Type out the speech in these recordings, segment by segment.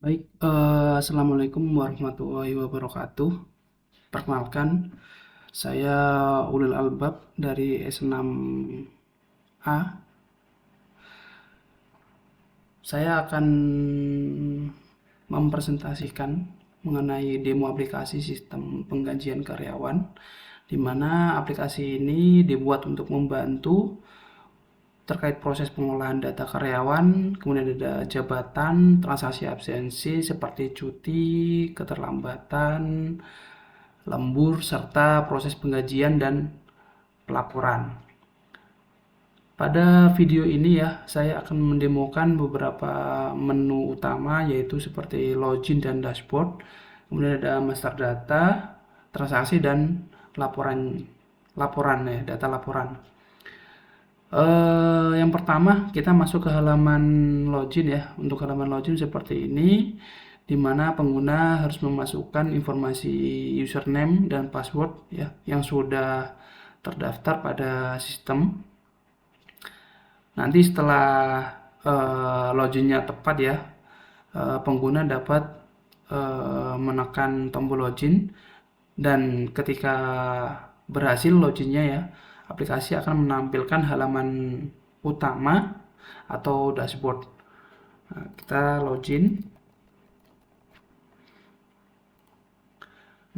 Baik, assalamualaikum warahmatullahi wabarakatuh. Perkenalkan, saya Ulil Albab dari S6A. Saya akan mempresentasikan mengenai demo aplikasi sistem penggajian karyawan, di mana aplikasi ini dibuat untuk membantu terkait proses pengolahan data karyawan, kemudian ada jabatan, transaksi absensi seperti cuti, keterlambatan, lembur, serta proses penggajian dan pelaporan. Pada video ini ya, saya akan mendemokan beberapa menu utama yaitu seperti login dan dashboard, kemudian ada master data, transaksi dan laporan ya, data laporan. Yang pertama kita masuk ke halaman login ya. Untuk halaman login seperti ini, di mana pengguna harus memasukkan informasi username dan password ya yang sudah terdaftar pada sistem. Nanti setelah loginnya tepat ya, pengguna dapat menekan tombol login, dan ketika berhasil loginnya ya, aplikasi akan menampilkan halaman utama atau dashboard. Nah, kita login.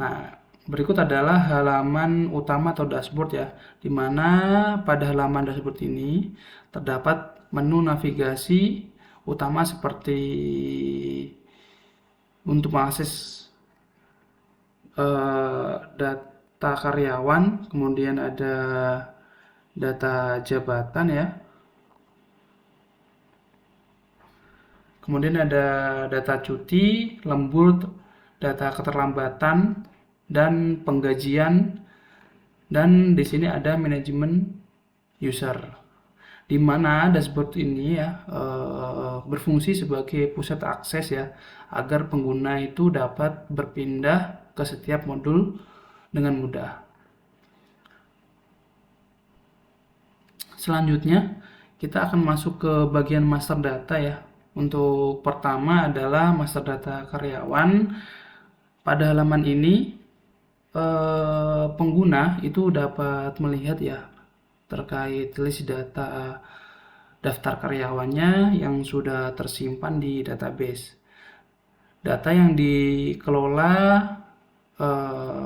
Nah, berikut adalah halaman utama atau dashboard ya, di mana pada halaman dashboard ini terdapat menu navigasi utama seperti untuk mengakses data karyawan, kemudian ada data jabatan ya, kemudian ada data cuti, lembur, data keterlambatan, dan penggajian, dan di sini ada manajemen user, di mana dashboard ini ya berfungsi sebagai pusat akses ya, agar pengguna itu dapat berpindah ke setiap modul dengan mudah. Selanjutnya kita akan masuk ke bagian master data ya. Untuk pertama adalah master data karyawan. Pada halaman ini pengguna itu dapat melihat ya terkait list data daftar karyawannya yang sudah tersimpan di database. Data yang dikelola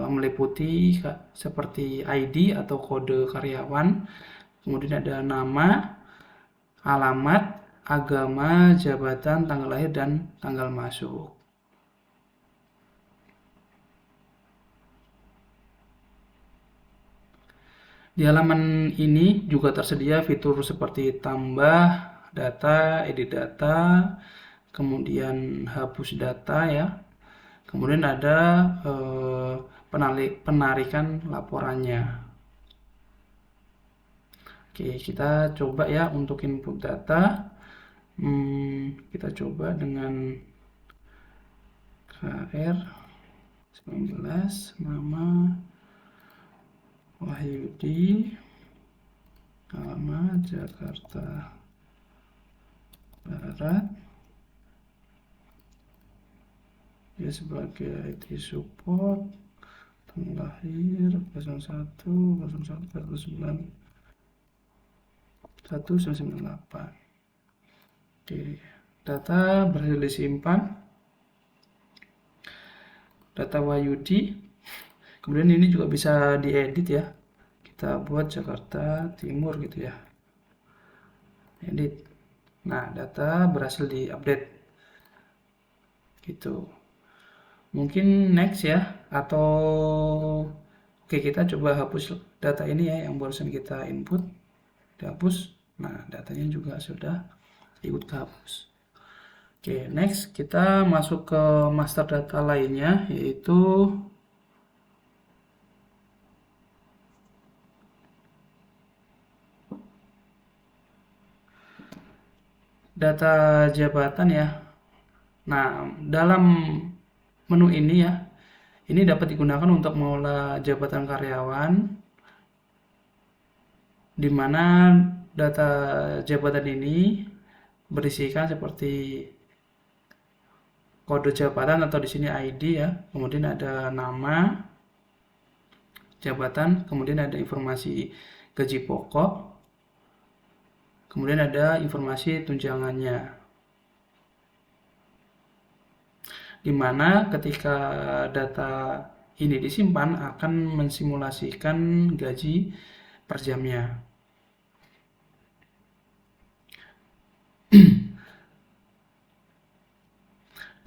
meliputi seperti ID atau kode karyawan, kemudian ada nama, alamat, agama, jabatan, tanggal lahir, dan tanggal masuk. Di halaman ini juga tersedia fitur seperti tambah data, edit data, kemudian hapus data ya. Kemudian ada penarikan laporannya. Oke, kita coba ya untuk input data. Kita coba dengan KR 19, nama Wahyudi, alamat Jakarta Barat, dia sebagai IT support, tanggal lahir 01 01 19 1998. Oke, data berhasil disimpan, data Wahyudi. Kemudian ini juga bisa diedit ya, kita buat Jakarta Timur gitu ya, edit. Nah, data berhasil diupdate gitu. Mungkin next ya, atau oke, kita coba hapus data ini ya yang barusan kita input, dihapus. Nah, datanya juga sudah ikut kehapus. Oke, next kita masuk ke master data lainnya, yaitu data jabatan ya. Nah, dalam menu ini ya, ini dapat digunakan untuk mengolah jabatan karyawan, di mana data jabatan ini berisikan seperti kode jabatan atau di sini ID ya, kemudian ada nama jabatan, kemudian ada informasi gaji pokok, kemudian ada informasi tunjangannya. Di mana ketika data ini disimpan akan mensimulasikan gaji per jamnya.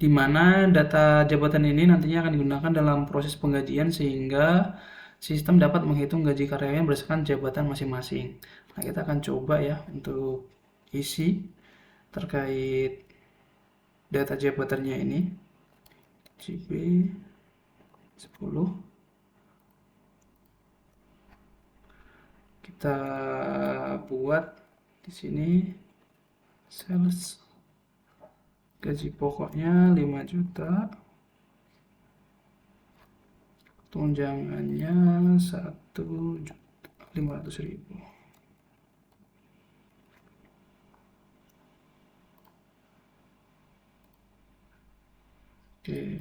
Di mana data jabatan ini nantinya akan digunakan dalam proses penggajian sehingga sistem dapat menghitung gaji karyawan berdasarkan jabatan masing-masing. Nah, kita akan coba ya untuk isi terkait data jabatannya ini. JP 10. Kita buat di sini sales gaji pokoknya 5 juta, tunjangannya 1.500.000. Oke,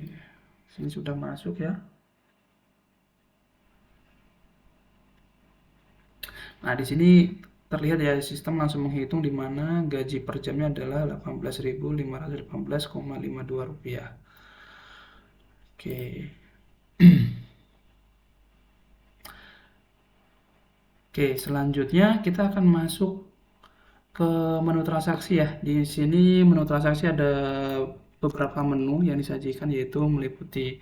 sini sudah masuk ya. Nah, di sini terlihat ya sistem langsung menghitung di mana gaji per jamnya adalah Rp18.518,52. Oke. Oke, selanjutnya kita akan masuk ke menu transaksi ya. Di sini menu transaksi ada beberapa menu yang disajikan yaitu meliputi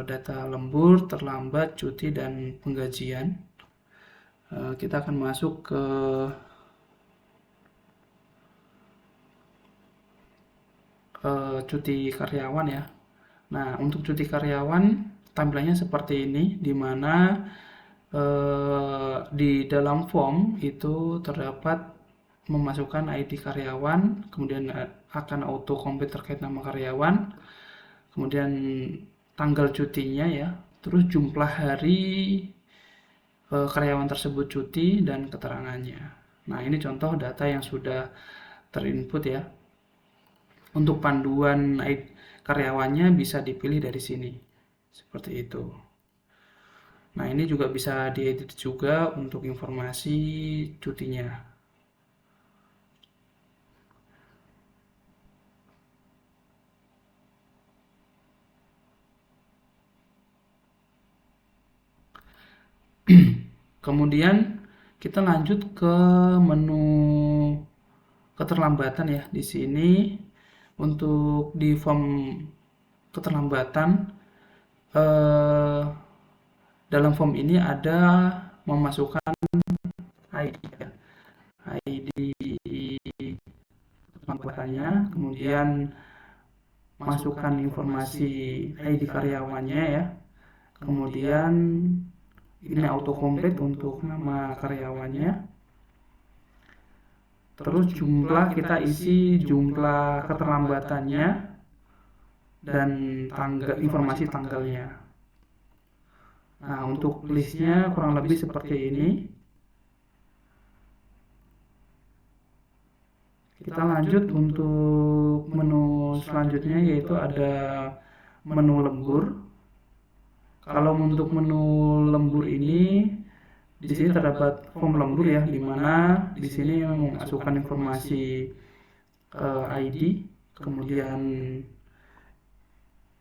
data lembur, terlambat, cuti, dan penggajian. Kita akan masuk ke cuti karyawan ya. Nah, untuk cuti karyawan tampilannya seperti ini, di mana di dalam form itu terdapat memasukkan ID karyawan, kemudian akan auto complete terkait nama karyawan, kemudian tanggal cutinya ya, terus jumlah hari karyawan tersebut cuti dan keterangannya. Nah, ini contoh data yang sudah terinput ya. Untuk panduan karyawannya bisa dipilih dari sini. Seperti itu. Nah, ini juga bisa diedit juga untuk informasi cutinya. Kemudian kita lanjut ke menu keterlambatan ya. Di sini untuk di form keterlambatan dalam form ini ada memasukkan ID ya. ID keterlambatannya, kemudian masukkan informasi ID karyawannya ya. Kemudian ini autocomplete untuk nama karyawannya. Terus jumlah kita isi jumlah keterlambatannya dan informasi tanggalnya. Nah, untuk listnya kurang lebih seperti ini. Kita lanjut untuk menu selanjutnya yaitu ada menu lembur. Kalau untuk menu lembur ini di sini terdapat form lembur ya, di mana di sini memasukkan informasi ID, kemudian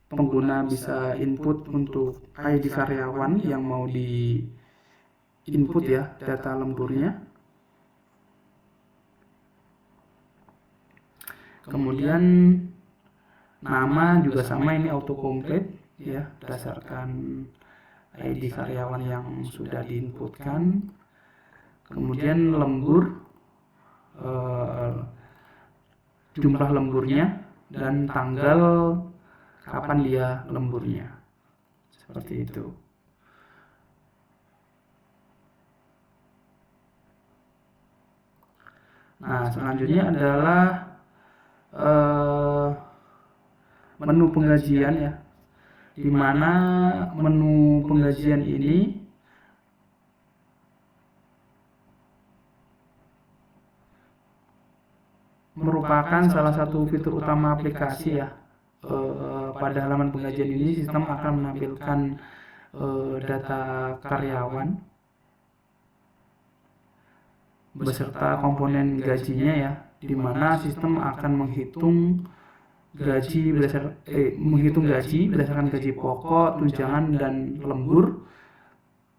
pengguna bisa input untuk ID karyawan yang mau di input ya data lemburnya. Kemudian nama juga sama, ini autocomplete ya berdasarkan ID karyawan yang sudah diinputkan. Kemudian lembur, jumlah lemburnya dan tanggal kapan dia lemburnya, seperti itu. Nah, selanjutnya adalah menu penggajian ya, di mana menu penggajian ini merupakan salah satu fitur utama aplikasi ya, pada halaman penggajian ini sistem akan menampilkan data karyawan beserta komponen gajinya ya, di mana sistem akan menghitung gaji berdasarkan gaji pokok, tunjangan dan lembur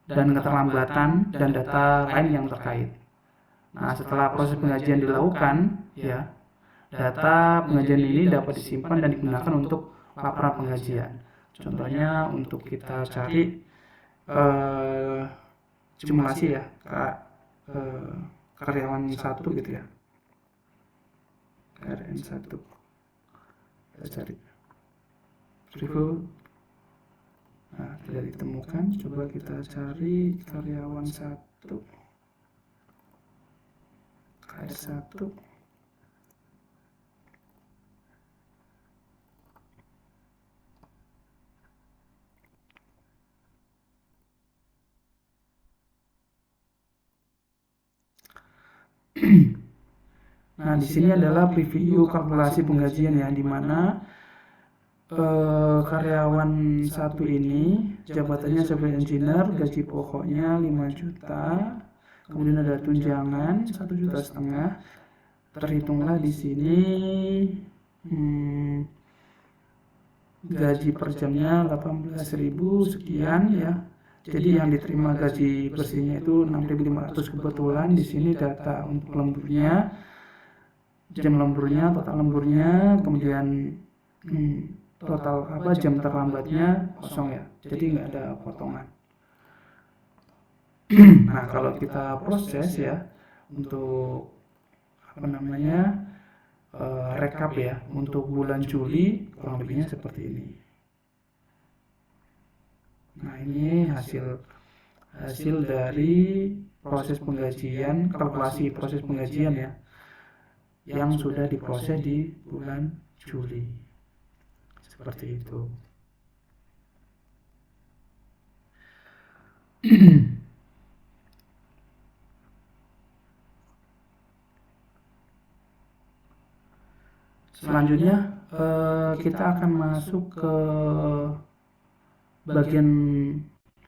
dan keterlambatan dan data lain yang terkait. Nah, setelah proses penggajian dilakukan, ya, data penggajian ini dapat disimpan dan digunakan untuk laporan penggajian. Contohnya untuk kita cari simulasi ya, karyawan 1 gitu ya. Karyawan 1. Kita cari. Review. Nah, tidak ditemukan. Coba kita cari karyawan 1. KR1. Nah, di sini adalah preview kalkulasi penggajian ya, di mana karyawan 1 ini jabatannya software engineer, gaji pokoknya 5 juta, kemudian ada tunjangan 1,5 juta. Terhitunglah di sini gaji per jamnya 18.000 sekian ya. Jadi yang diterima gaji bersihnya itu 6.500 kebetulan. Di sini data untuk lemburnya, jam lemburnya, total lemburnya, kemudian total jam terlambatnya kosong ya. Jadi nggak ada potongan. Nah, kalau kita proses ya untuk rekap ya untuk bulan Juli kurang lebihnya seperti ini. Nah, ini hasil dari proses penggajian, kalkulasi proses penggajian ya, yang sudah diproses di bulan Juli. Seperti itu. Selanjutnya kita akan masuk ke bagian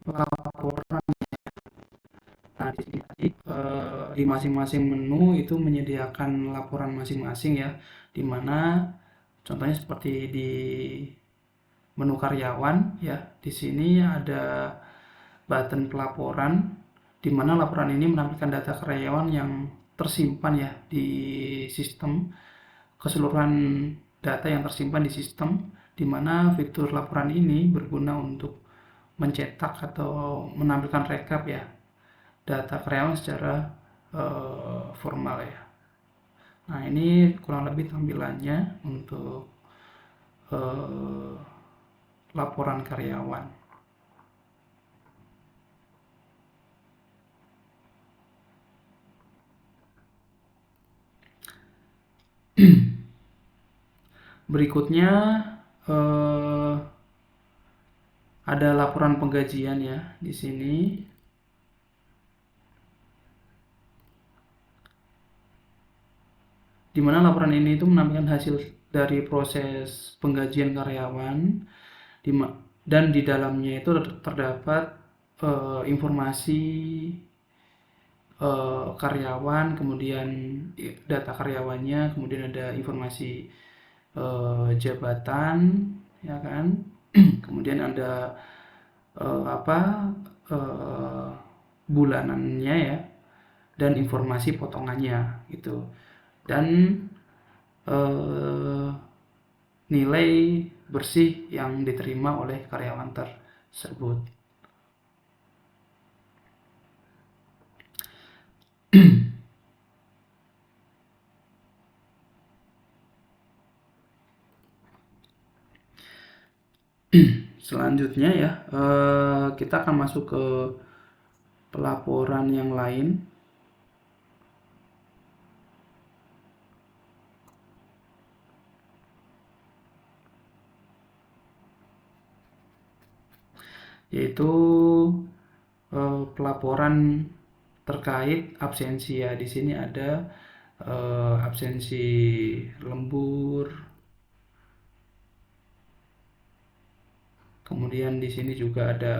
laporan. Nah, di masing-masing menu itu menyediakan laporan masing-masing ya, di mana contohnya seperti di menu karyawan ya, di sini ada button pelaporan, di mana laporan ini menampilkan data karyawan yang tersimpan ya di sistem, keseluruhan data yang tersimpan di sistem, di mana fitur laporan ini berguna untuk mencetak atau menampilkan rekap ya data karyawan secara formal ya. Nah, ini kurang lebih tampilannya untuk laporan karyawan. Berikutnya ada laporan penggajian ya di sini. Di mana laporan ini itu menampilkan hasil dari proses penggajian karyawan, dan di dalamnya itu terdapat informasi karyawan, kemudian data karyawannya, kemudian ada informasi jabatan ya kan, kemudian ada bulanannya ya, dan informasi potongannya gitu, dan nilai bersih yang diterima oleh karyawan tersebut. Selanjutnya ya, kita akan masuk ke pelaporan yang lain. Yaitu pelaporan terkait absensi ya. Di sini ada absensi lembur, Kemudian di sini juga ada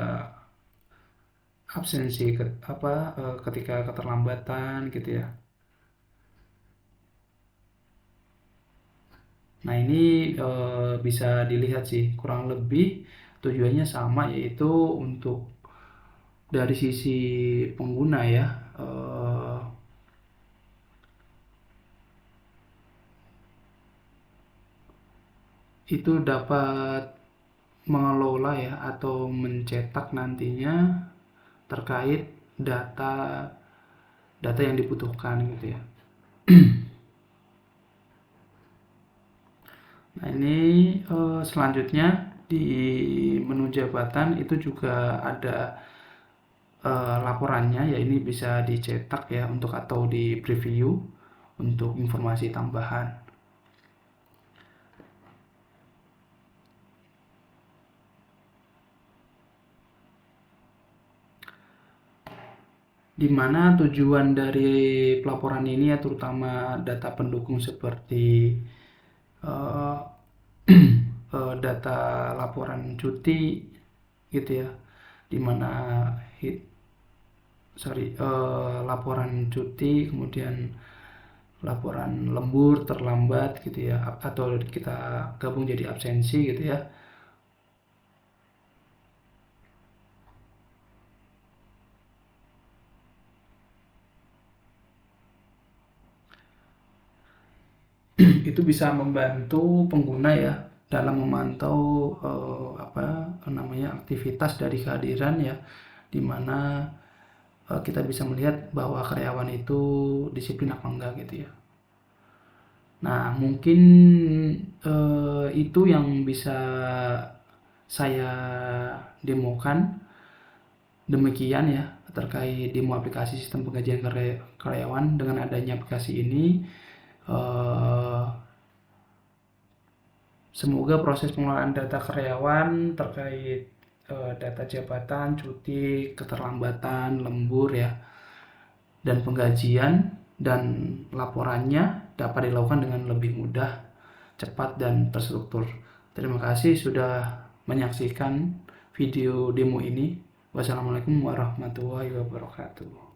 absensi ketika keterlambatan gitu ya. Nah, ini bisa dilihat sih, kurang lebih tujuannya sama, yaitu untuk dari sisi pengguna ya, itu dapat mengelola ya atau mencetak nantinya terkait data data yang dibutuhkan gitu ya. Nah, ini selanjutnya di menu jabatan itu juga ada laporannya ya, ini bisa dicetak ya untuk atau di preview untuk informasi tambahan. Di mana tujuan dari pelaporan ini ya terutama data pendukung seperti eh, data laporan cuti gitu ya, di mana laporan cuti, kemudian laporan lembur, terlambat gitu ya, atau kita gabung jadi absensi gitu ya. Itu bisa membantu pengguna ya dalam memantau aktivitas dari kehadiran ya, di mana kita bisa melihat bahwa karyawan itu disiplin apa enggak gitu ya. Nah, mungkin itu yang bisa saya demokan. Demikian ya terkait demo aplikasi sistem penggajian karyawan. Dengan adanya aplikasi ini, eh, semoga proses pengelolaan data karyawan terkait data jabatan, cuti, keterlambatan, lembur ya, dan penggajian dan laporannya dapat dilakukan dengan lebih mudah, cepat, dan terstruktur. Terima kasih sudah menyaksikan video demo ini. Wassalamualaikum warahmatullahi wabarakatuh.